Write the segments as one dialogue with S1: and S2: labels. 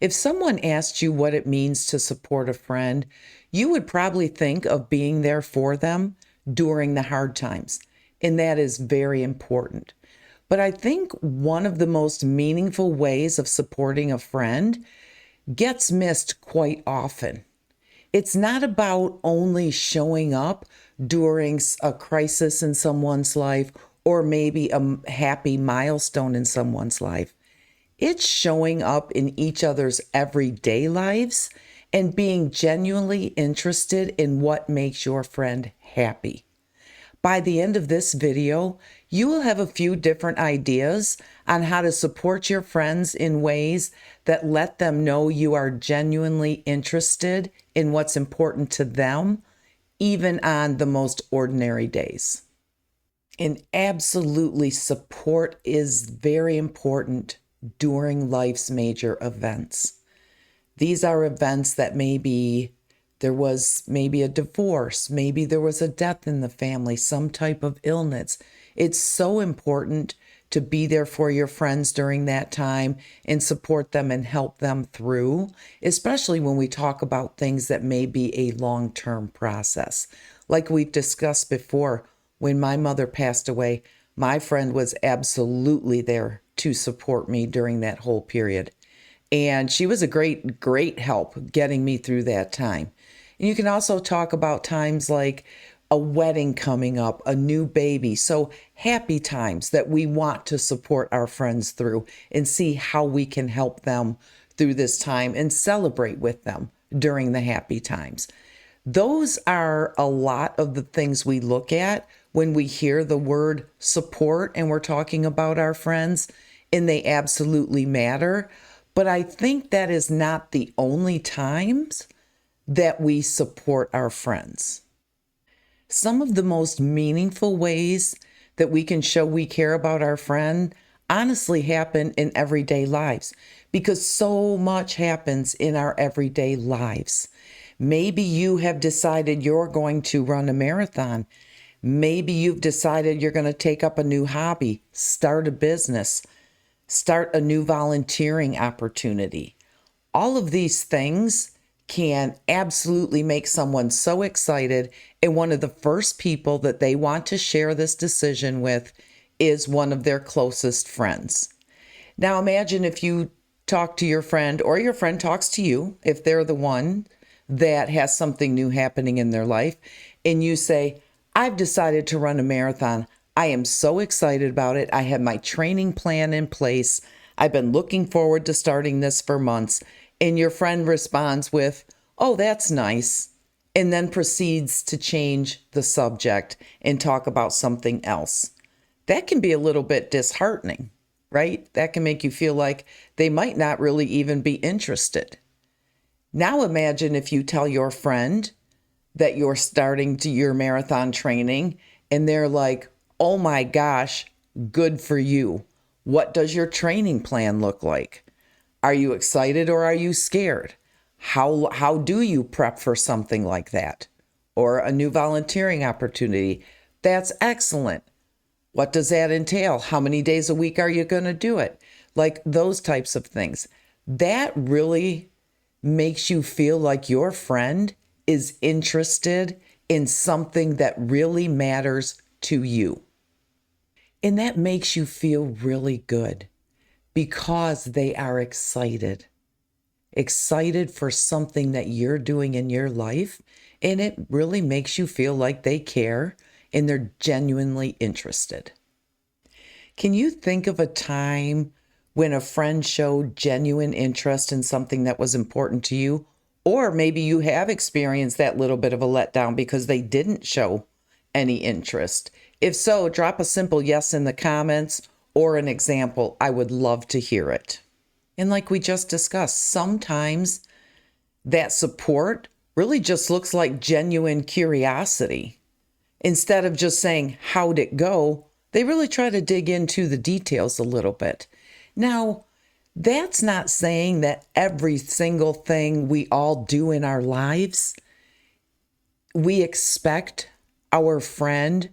S1: If someone asked you what it means to support a friend, you would probably think of being there for them during the hard times. And that is very important. But I think one of the most meaningful ways of supporting a friend gets missed quite often. It's not about only showing up during a crisis in someone's life or maybe a happy milestone in someone's life. It's showing up in each other's everyday lives and being genuinely interested in what makes your friend happy. By the end of this video, you will have a few different ideas on how to support your friends in ways that let them know you are genuinely interested in what's important to them, even on the most ordinary days. And absolutely, support is very important during life's major events. These are events that maybe there was maybe a divorce, maybe there was a death in the family, some type of illness. It's so important to be there for your friends during that time and support them and help them through, especially when we talk about things that may be a long-term process. Like we've discussed before, when my mother passed away, my friend was absolutely there to support me during that whole period. And she was a great help getting me through that time. And you can also talk about times like a wedding coming up, a new baby. So happy times that we want to support our friends through and see how we can help them through this time and celebrate with them during the happy times. Those are a lot of the things we look at when we hear the word support and we're talking about our friends, and they absolutely matter. But I think that is not the only times that we support our friends. Some of the most meaningful ways that we can show we care about our friend honestly happen in everyday lives, because so much happens in our everyday lives. Maybe you have decided you're going to run a marathon. Maybe you've decided you're going to take up a new hobby, start a business, start a new volunteering opportunity. All of these things can absolutely make someone so excited, and one of the first people that they want to share this decision with is one of their closest friends. Now imagine if you talk to your friend or your friend talks to you, if they're the one that has something new happening in their life, and you say, I've decided to run a marathon. I am so excited about it. I have my training plan in place. I've been looking forward to starting this for months. And your friend responds with, oh, that's nice, and then proceeds to change the subject and talk about something else. That can be a little bit disheartening, right? That can make you feel like they might not really even be interested. Now imagine if you tell your friend that you're starting to your marathon training and they're like, oh my gosh, good for you. What does your training plan look like? Are you excited or are you scared? How do you prep for something like that? Or a new volunteering opportunity? That's excellent. What does that entail? How many days a week are you going to do it? Like those types of things. That really makes you feel like your friend is interested in something that really matters to you. And that makes you feel really good because they are excited for something that you're doing in your life. And it really makes you feel like they care and they're genuinely interested. Can you think of a time when a friend showed genuine interest in something that was important to you? Or maybe you have experienced that little bit of a letdown because they didn't show any interest. If so, drop a simple yes in the comments or an example. I would love to hear it. And like we just discussed, sometimes that support really just looks like genuine curiosity. Instead of just saying, how'd it go? They really try to dig into the details a little bit. Now, that's not saying that every single thing we all do in our lives, we expect our friend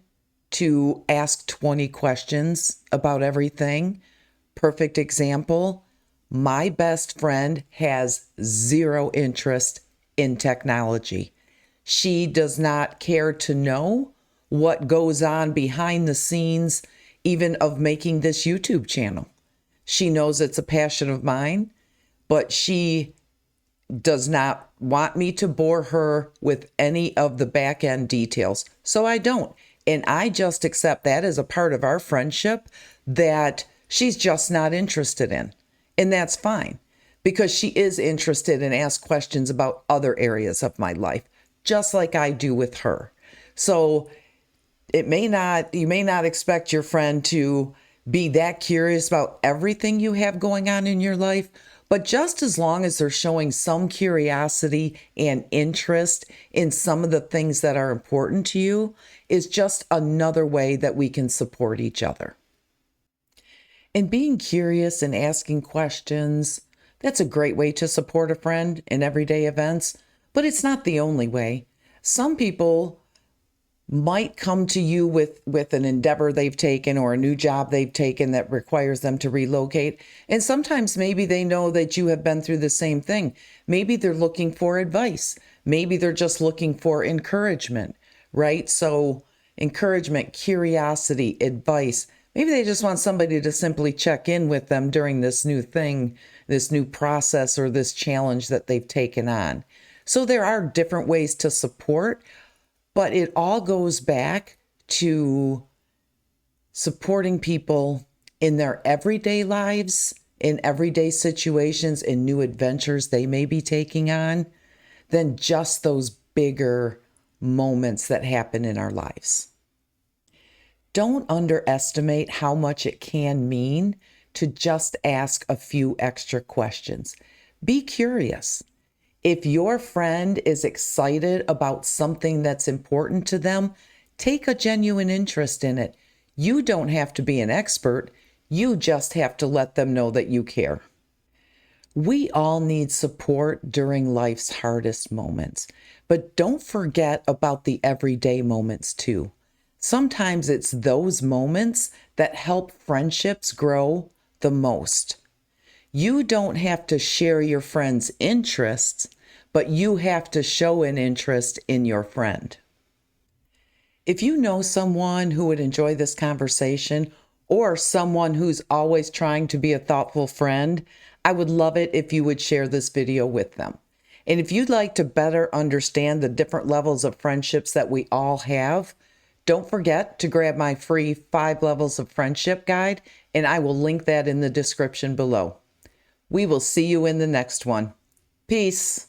S1: to ask 20 questions about everything. Perfect example. My best friend has zero interest in technology. She does not care to know what goes on behind the scenes, even of making this YouTube channel. She knows it's a passion of mine, but she does not want me to bore her with any of the back end details. So I don't. And I just accept that as a part of our friendship that she's just not interested in. And that's fine because she is interested and asks questions about other areas of my life, just like I do with her. So you may not expect your friend to be that curious about everything you have going on in your life, but just as long as they're showing some curiosity and interest in some of the things that are important to you is just another way that we can support each other. And being curious and asking questions, that's a great way to support a friend in everyday events, but it's not the only way. Some people might come to you with an endeavor they've taken or a new job they've taken that requires them to relocate. And sometimes maybe they know that you have been through the same thing. Maybe they're looking for advice. Maybe they're just looking for encouragement, right? So encouragement, curiosity, advice. Maybe they just want somebody to simply check in with them during this new thing, this new process, or this challenge that they've taken on. So there are different ways to support, but it all goes back to supporting people in their everyday lives, in everyday situations, in new adventures they may be taking on, than just those bigger moments that happen in our lives. Don't underestimate how much it can mean to just ask a few extra questions. Be curious. If your friend is excited about something that's important to them, take a genuine interest in it. You don't have to be an expert. You just have to let them know that you care. We all need support during life's hardest moments, but don't forget about the everyday moments too. Sometimes it's those moments that help friendships grow the most. You don't have to share your friend's interests, but you have to show an interest in your friend. If you know someone who would enjoy this conversation or someone who's always trying to be a thoughtful friend, I would love it if you would share this video with them. And if you'd like to better understand the different levels of friendships that we all have, don't forget to grab my free 5 Levels of Friendship guide, and I will link that in the description below. We will see you in the next one. Peace.